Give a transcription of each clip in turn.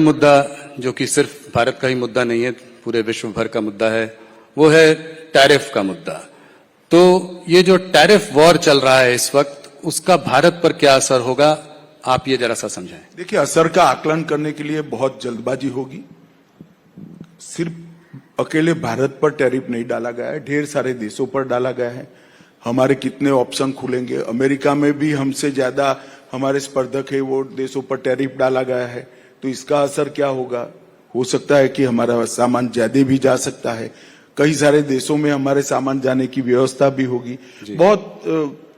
मुद्दा जो कि सिर्फ भारत का ही मुद्दा नहीं है, पूरे विश्व भर का मुद्दा है, वो है टैरिफ का मुद्दा। तो ये जो टैरिफ वॉर चल रहा है इस वक्त, उसका भारत पर क्या असर होगा, आप ये जरा सा समझाएं। देखिए, असर का आकलन करने के लिए बहुत जल्दबाजी होगी। सिर्फ अकेले भारत पर टैरिफ नहीं डाला गया है, ढेर सारे देशों पर डाला गया है। हमारे कितने ऑप्शन खुलेंगे, अमेरिका में भी हमसे ज्यादा हमारे स्पर्धक है, वो देशों पर टैरिफ डाला गया है। तो इसका असर क्या होगा? हो सकता है कि हमारा सामान ज्यादा भी जा सकता है, कई सारे देशों में हमारे सामान जाने की व्यवस्था भी होगी। बहुत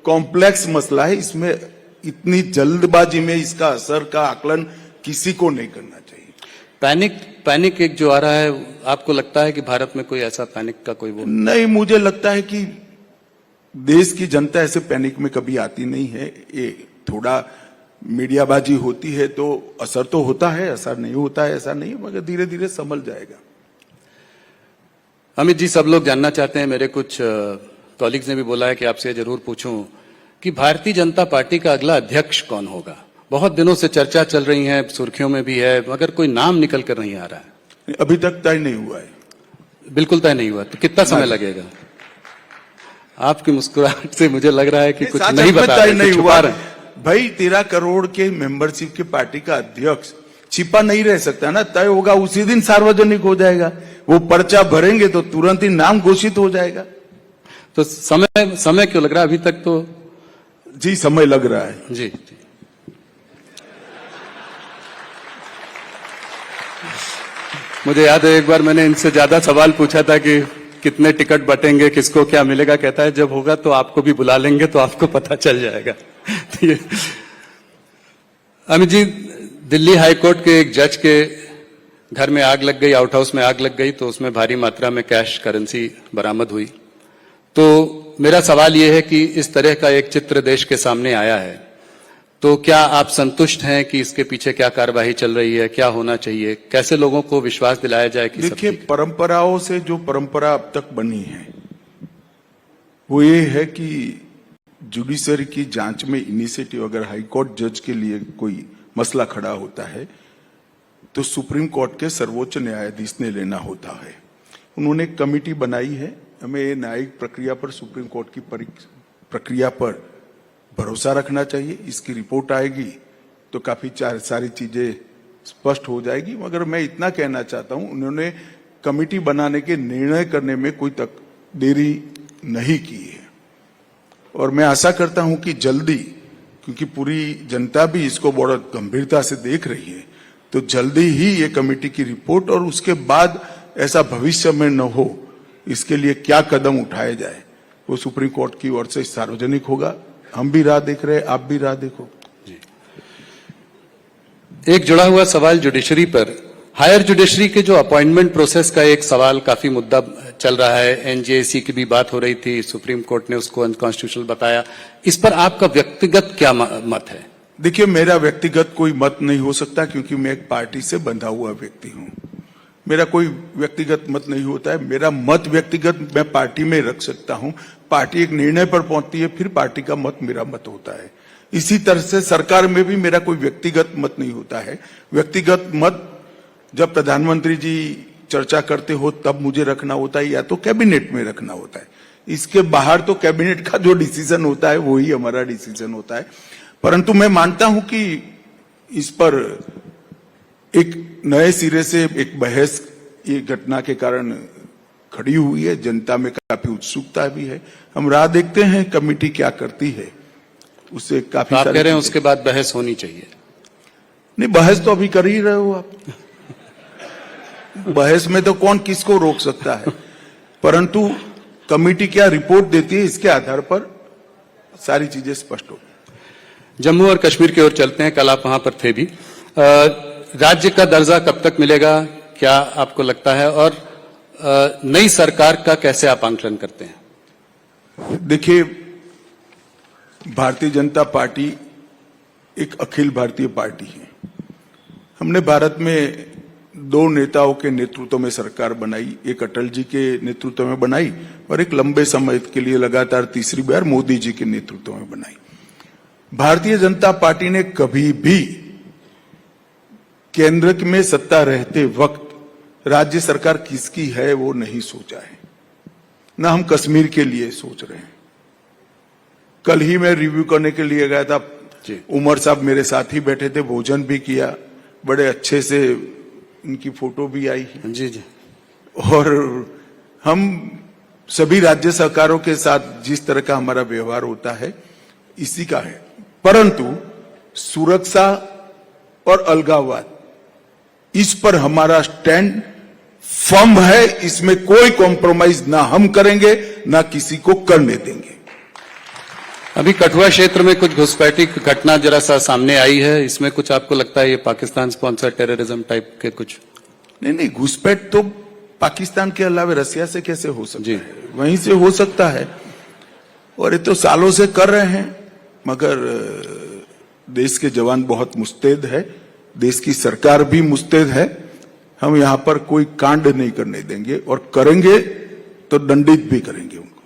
कॉम्प्लेक्स मसला है, इसमें इतनी जल्दबाजी में इसका असर का आकलन किसी को नहीं करना चाहिए। पैनिक एक जो आ रहा है, आपको लगता है कि भारत में कोई ऐसा पैनिक का कोई वो नहीं? मुझे लगता है कि देश की जनता ऐसे पैनिक में कभी आती नहीं है। ये थोड़ा मीडियाबाजी होती है तो असर तो होता है, असर नहीं होता है ऐसा नहीं, मगर धीरे धीरे संभल जाएगा। अमित जी, सब लोग जानना चाहते हैं, मेरे कुछ कॉलीग्स ने भी बोला है कि आपसे जरूर पूछूं कि भारतीय जनता पार्टी का अगला अध्यक्ष कौन होगा। बहुत दिनों से चर्चा चल रही है, सुर्खियों में भी है, मगर कोई नाम निकल कर नहीं आ रहा है। अभी तक तय नहीं हुआ है। बिल्कुल तय नहीं हुआ, तो कितना समय लगेगा? आपकी मुस्कुराहट से मुझे लग रहा है कि कुछ नहीं बता रहे, नहीं हुआ भाई। 13 करोड़ के मेंबरशिप के पार्टी का अध्यक्ष छिपा नहीं रह सकता ना, तय होगा उसी दिन सार्वजनिक हो जाएगा। वो पर्चा भरेंगे तो तुरंत ही नाम घोषित हो जाएगा। तो समय क्यों लग रहा है अभी तक? तो जी समय लग रहा है जी। मुझे याद है एक बार मैंने इनसे ज्यादा सवाल पूछा था कि कितने टिकट बटेंगे, किसको क्या मिलेगा। कहता है जब होगा तो आपको भी बुला लेंगे तो आपको पता चल जाएगा। अमित जी, दिल्ली हाईकोर्ट के एक जज के घर में आग लग गई, आउट हाउस में आग लग गई, तो उसमें भारी मात्रा में कैश करेंसी बरामद हुई। तो मेरा सवाल यह है कि इस तरह का एक चित्र देश के सामने आया है, तो क्या आप संतुष्ट हैं कि इसके पीछे क्या कार्यवाही चल रही है, क्या होना चाहिए, कैसे लोगों को विश्वास दिलाया जाए कि देखिए, परंपराओं से जो परंपरा अब तक बनी है वो ये है कि जुडिशरी की जांच में इनिशिएटिव, अगर हाईकोर्ट जज के लिए कोई मसला खड़ा होता है तो सुप्रीम कोर्ट के सर्वोच्च न्यायाधीश ने लेना होता है। उन्होंने एक कमेटी बनाई है। हमें ये न्यायिक प्रक्रिया पर, सुप्रीम कोर्ट की प्रक्रिया पर भरोसा रखना चाहिए। इसकी रिपोर्ट आएगी तो काफी सारी चीजें स्पष्ट हो जाएगी। मगर मैं इतना कहना चाहता हूं, उन्होंने कमेटी बनाने के निर्णय करने में कोई तक देरी नहीं की है, और मैं आशा करता हूं कि जल्दी, क्योंकि पूरी जनता भी इसको बहुत गंभीरता से देख रही है, तो जल्दी ही ये कमेटी की रिपोर्ट, और उसके बाद ऐसा भविष्य में न हो इसके लिए क्या कदम उठाए जाए वो सुप्रीम कोर्ट की ओर से सार्वजनिक होगा। हम भी राह देख रहे हैं, आप भी राह देखो। एक जुड़ा हुआ सवाल जुडिशरी पर, हायर जुडिशरी के जो अपॉइंटमेंट प्रोसेस का एक सवाल, काफी मुद्दा चल रहा है। एनजेएसी की भी बात हो रही थी, सुप्रीम कोर्ट ने उसको अनकॉन्स्टिट्यूशनल बताया। इस पर आपका व्यक्तिगत क्या मत है? देखिए, मेरा व्यक्तिगत कोई मत नहीं हो सकता, क्योंकि मैं एक पार्टी से बंधा हुआ व्यक्ति हूं। मेरा कोई व्यक्तिगत मत नहीं होता है। मेरा मत व्यक्तिगत मैं पार्टी में रख सकता हूं। पार्टी एक निर्णय पर पहुंचती है, फिर पार्टी का मत मेरा मत होता है। इसी तरह से सरकार में भी मेरा कोई व्यक्तिगत मत नहीं होता है। व्यक्तिगत मत जब प्रधानमंत्री जी चर्चा करते हो तब मुझे रखना होता है, या तो कैबिनेट में रखना होता है। इसके बाहर तो कैबिनेट का जो डिसीजन होता है वही हमारा डिसीजन होता है। परंतु मैं मानता हूं कि इस पर एक नए सिरे से एक बहस ये घटना के कारण खड़ी हुई है। जनता में काफी उत्सुकता भी है। हम राह देखते हैं कमेटी क्या करती है, उससे काफी आप कह रहे हैं उसके बाद बहस होनी चाहिए? नहीं, बहस तो अभी कर ही रहे हो आप। बहस में तो कौन किसको रोक सकता है, परंतु कमेटी क्या रिपोर्ट देती है इसके आधार पर सारी चीजें स्पष्ट हो। जम्मू और कश्मीर की ओर चलते हैं, कल आप वहां पर थे भी। राज्य का दर्जा कब तक मिलेगा, क्या आपको लगता है, और नई सरकार का कैसे आप आंकलन करते हैं? देखिए, भारतीय जनता पार्टी एक अखिल भारतीय पार्टी है। हमने भारत में 2 नेताओं के नेतृत्व में सरकार बनाई, एक अटल जी के नेतृत्व में बनाई और एक लंबे समय के लिए लगातार तीसरी बार मोदी जी के नेतृत्व में बनाई। भारतीय जनता पार्टी ने कभी भी केंद्र में सत्ता रहते वक्त राज्य सरकार किसकी है वो नहीं सोचा है, ना हम कश्मीर के लिए सोच रहे हैं। कल ही मैं रिव्यू करने के लिए गया था, उमर साहब मेरे साथ ही बैठे थे, भोजन भी किया, बड़े अच्छे से इनकी फोटो भी आई है। जी जी। और हम सभी राज्य सरकारों के साथ जिस तरह का हमारा व्यवहार होता है इसी का है, परंतु सुरक्षा और अलगाववाद इस पर हमारा स्टैंड फर्म है, इसमें कोई कॉम्प्रोमाइज ना हम करेंगे ना किसी को करने देंगे। अभी कठुआ क्षेत्र में कुछ घुसपैठी की घटना जरा सा सामने आई है, इसमें कुछ आपको लगता है ये पाकिस्तान स्पॉन्सर टेररिज्म टाइप के कुछ? नहीं, घुसपैठ तो पाकिस्तान के अलावा रसिया से कैसे हो सकता जी। है, वहीं से हो सकता है, और ये तो सालों से कर रहे हैं, मगर देश के जवान बहुत मुस्तैद है, देश की सरकार भी मुस्तैद है। हम यहां पर कोई कांड नहीं करने देंगे, और करेंगे तो दंडित भी करेंगे उनको।